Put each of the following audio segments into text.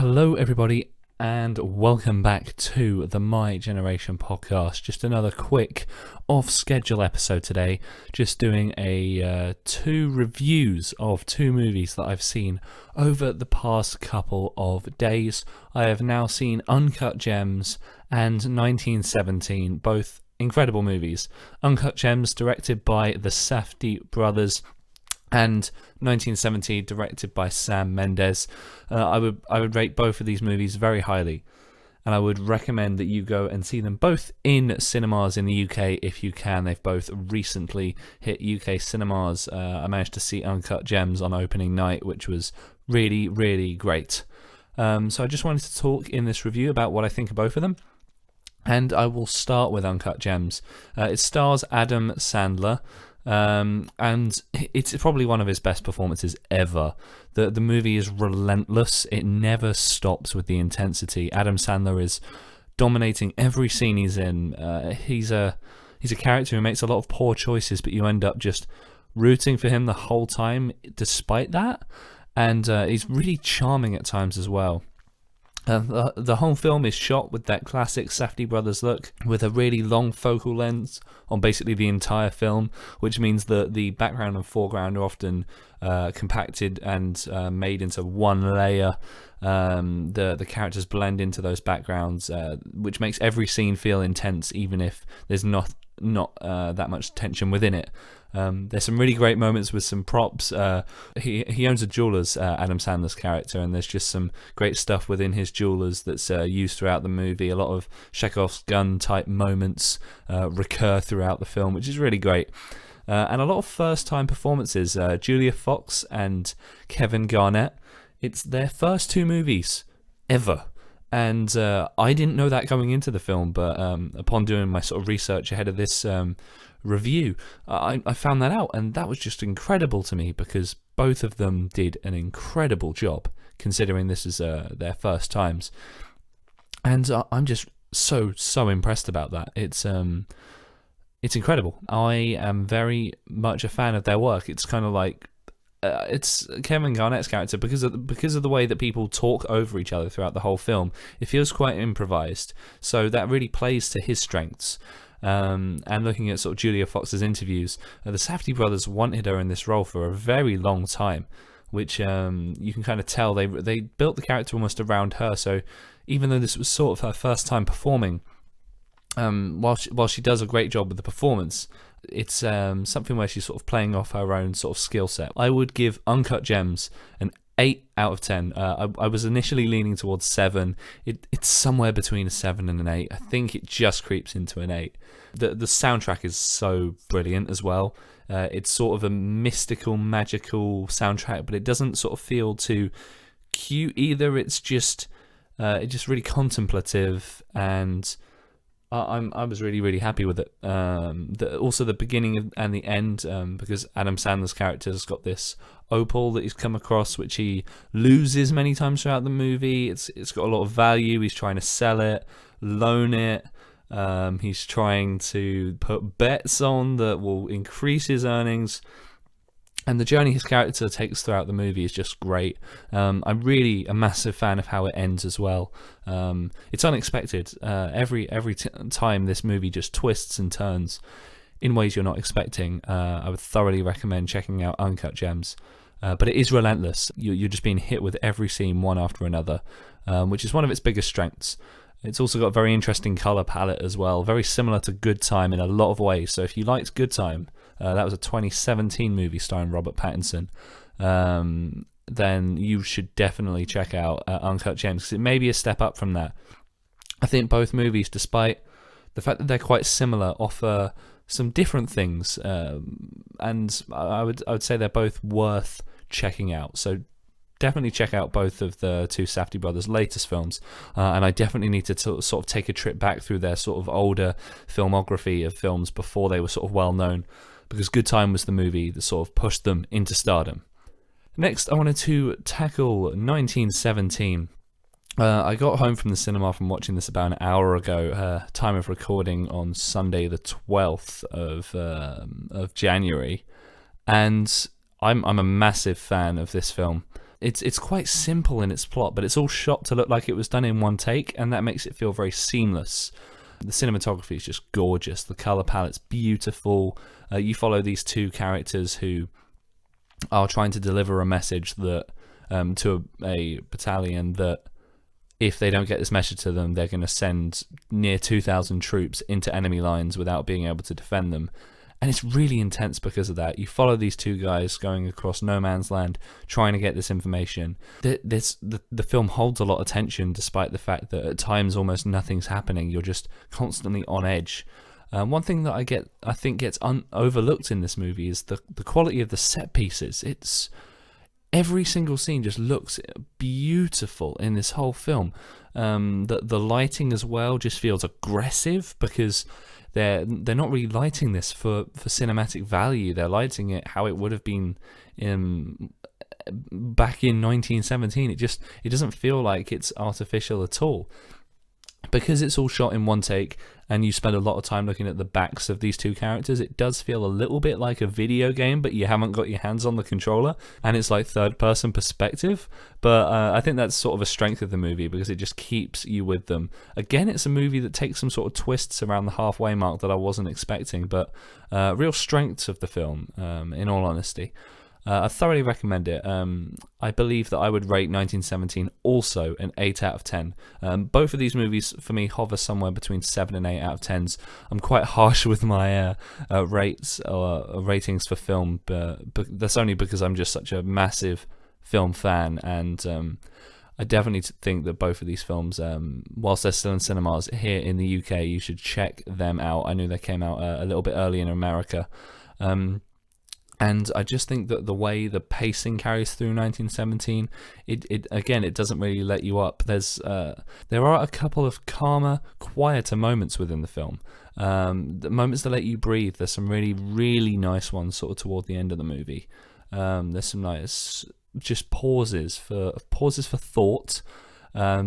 Hello, everybody, and welcome back to the My Generation podcast. Just another quick off-schedule episode today. Just doing two reviews of two movies that I've seen over the past couple of days. I have now seen Uncut Gems and 1917, both incredible movies. Uncut Gems, directed by the Safdie Brothers, and 1970, directed by Sam Mendes. I would rate both of these movies very highly, and I would recommend that you go and see them both in cinemas in the UK if you can. They've both recently hit UK cinemas. I managed to see Uncut Gems on opening night, which was really, really great. So I just wanted to talk in this review about what I think of both of them. And I will start with Uncut Gems. It stars Adam Sandler. And it's probably one of his best performances ever. The movie is relentless. It never stops with the intensity. Adam Sandler is dominating every scene he's in. He's a character who makes a lot of poor choices, but you end up just rooting for him the whole time despite that. And he's really charming at times as well. The whole film is shot with that classic Safdie Brothers look, with a really long focal length on basically the entire film, which means that the background and foreground are often compacted and made into one layer. The characters blend into those backgrounds, which makes every scene feel intense, even if there's not that much tension within it. There's some really great moments with some props. He owns a jeweller's, Adam Sandler's character, and there's just some great stuff within his jewellers that's used throughout the movie. A lot of Chekhov's gun type moments recur throughout the film, which is really great. And a lot of first time performances. Julia Fox and Kevin Garnett. It's their first two movies ever. And I didn't know that going into the film, but upon doing my sort of research ahead of this review, I found that out, and that was just incredible to me because both of them did an incredible job, considering this is their first times. And I'm just so impressed about that. It's incredible. I am very much a fan of their work. It's kind of like it's Kevin Garnett's character because of the way that people talk over each other throughout the whole film. It feels quite improvised, so that really plays to his strengths. And looking at sort of Julia Fox's interviews, the Safdie brothers wanted her in this role for a very long time, which you can kind of tell they built the character almost around her. So even though this was sort of her first time performing, while she does a great job with the performance, it's something where she's sort of playing off her own sort of skill set. I would give Uncut Gems an 8 out of 10. I was initially leaning towards 7. It's somewhere between a 7 and an 8. I think it just creeps into an 8. The soundtrack is so brilliant as well. It's sort of a mystical, magical soundtrack, but it doesn't sort of feel too cute either. It's just really contemplative, and I was really, really happy with it. Also the beginning and the end, because Adam Sandler's character has got this opal that he's come across, which he loses many times throughout the movie. It's got a lot of value. He's trying to sell it, loan it. He's trying to put bets on that will increase his earnings. And the journey his character takes throughout the movie is just great. I'm really a massive fan of how it ends as well. It's unexpected. Every time this movie just twists and turns in ways you're not expecting. I would thoroughly recommend checking out Uncut Gems. But it is relentless. You're just being hit with every scene one after another, which is one of its biggest strengths. It's also got a very interesting colour palette as well, very similar to Good Time in a lot of ways. So if you liked Good Time, that was a 2017 movie starring Robert Pattinson, then you should definitely check out Uncut Gems, because it may be a step up from that. I think both movies, despite the fact that they're quite similar, offer some different things, and I would say they're both worth checking out. So definitely check out both of the two Safdie brothers' latest films, and I definitely need to sort of take a trip back through their sort of older filmography of films before they were sort of well known, because Good Time was the movie that sort of pushed them into stardom. Next, I wanted to tackle 1917. I got home from the cinema from watching this about an hour ago, time of recording on Sunday the 12th of January, and I'm a massive fan of this film. it's quite simple in its plot, but it's all shot to look like it was done in one take, and that makes it feel very seamless. The cinematography is just gorgeous. The color palette's beautiful. You follow these two characters who are trying to deliver a message that to a battalion that if they don't get this message to them, they're going to send near 2,000 troops into enemy lines without being able to defend them. And it's really intense because of that. You follow these two guys going across no man's land, trying to get this information. The film holds a lot of tension, despite the fact that at times almost nothing's happening. You're just constantly on edge. One thing that I think gets overlooked in this movie is the quality of the set pieces. It's every single scene just looks beautiful in this whole film. The lighting as well just feels aggressive because they're not really lighting this for cinematic value. They're lighting it how it would have been back in 1917. It doesn't feel like it's artificial at all. Because it's all shot in one take and you spend a lot of time looking at the backs of these two characters, it does feel a little bit like a video game, but you haven't got your hands on the controller and it's like third person perspective. But I think that's sort of a strength of the movie because it just keeps you with them. Again, it's a movie that takes some sort of twists around the halfway mark that I wasn't expecting, but real strengths of the film, in all honesty. I thoroughly recommend it. I believe that I would rate 1917 also an 8 out of 10. Both of these movies for me hover somewhere between 7 and 8 out of 10s. I'm quite harsh with my rates or ratings for film, but that's only because I'm just such a massive film fan, and I definitely think that both of these films, whilst they're still in cinemas here in the UK, you should check them out. I knew they came out a little bit early in America. And I just think that the way the pacing carries through 1917, it doesn't really let you up. There are a couple of calmer, quieter moments within the film. The moments that let you breathe. There's some really, really nice ones sort of toward the end of the movie. There's some nice just pauses for thought,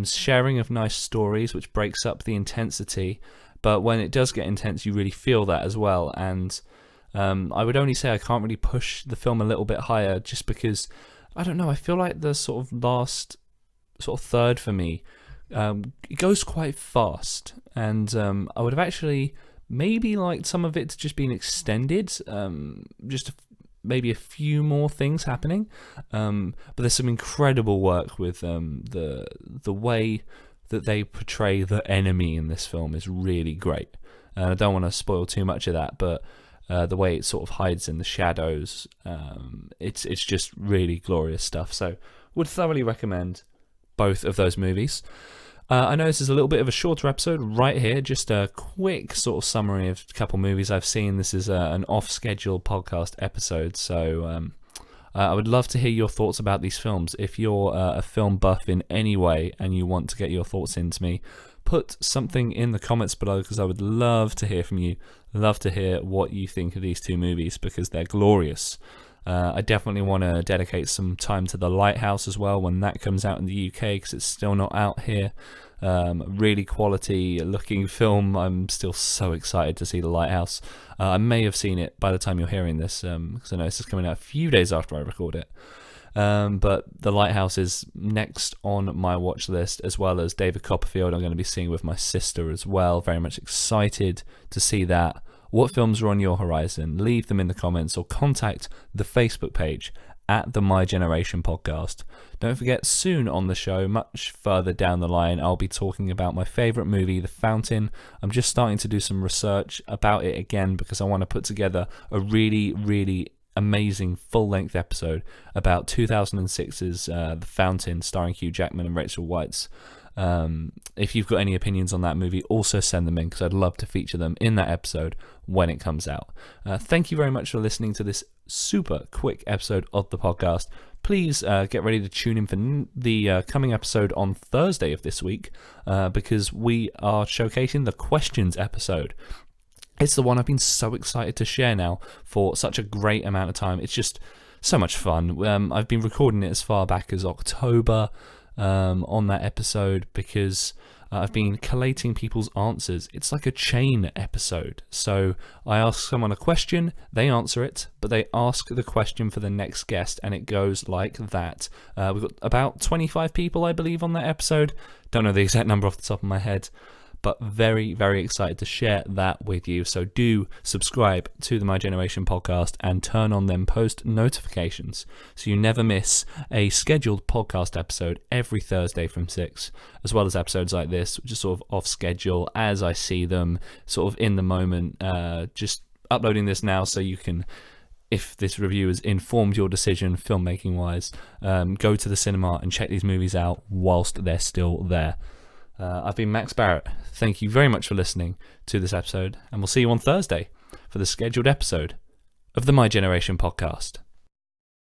sharing of nice stories, which breaks up the intensity. But when it does get intense, you really feel that as well. And I would only say I can't really push the film a little bit higher just because, I don't know, I feel like the sort of last sort of third for me, it goes quite fast, and I would have actually maybe liked some of it to just being extended, maybe a few more things happening, but there's some incredible work with the way that they portray the enemy in this film is really great. I don't want to spoil too much of that, but the way it sort of hides in the shadows, it's just really glorious stuff. So would thoroughly recommend both of those movies. I know this is a little bit of a shorter episode right here, just a quick sort of summary of a couple movies I've seen. This is an off-schedule podcast episode, so I would love to hear your thoughts about these films. If you're a film buff in any way and you want to get your thoughts into me, put something in the comments below because I would love to hear from you. Love to hear what you think of these two movies because they're glorious. I definitely want to dedicate some time to The Lighthouse as well when that comes out in the UK because it's still not out here. Really quality looking film. I'm still so excited to see The Lighthouse. I may have seen it by the time you're hearing this because I know this is coming out a few days after I record it. But The Lighthouse is next on my watch list, as well as David Copperfield. I'm going to be seeing with my sister as well. Very much excited to see that. What films are on your horizon? Leave them in the comments or contact the Facebook page at the My Generation Podcast. Don't forget, soon on the show, much further down the line, I'll be talking about my favourite movie, The Fountain. I'm just starting to do some research about it again because I want to put together a really, really amazing full-length episode about 2006's The Fountain, starring Hugh Jackman and Rachel Weisz. If you've got any opinions on that movie, also send them in because I'd love to feature them in that episode when it comes out. Thank you very much for listening to this super quick episode of the podcast. Please get ready to tune in for the coming episode on Thursday of this week because we are showcasing the questions episode. It's the one I've been so excited to share now for such a great amount of time. It's just so much fun. I've been recording it as far back as October on that episode because I've been collating people's answers. It's like a chain episode. So I ask someone a question, they answer it, but they ask the question for the next guest, and it goes like that. We've got about 25 people, I believe, on that episode. Don't know the exact number off the top of my head, but very, very excited to share that with you. So do subscribe to the My Generation podcast and turn on them post notifications so you never miss a scheduled podcast episode every Thursday from 6, as well as episodes like this, which are sort of off schedule as I see them, sort of in the moment. Just uploading this now so you can, if this review has informed your decision filmmaking wise, go to the cinema and check these movies out whilst they're still there. I've been Max Barrett. Thank you very much for listening to this episode, and we'll see you on Thursday for the scheduled episode of the My Generation podcast.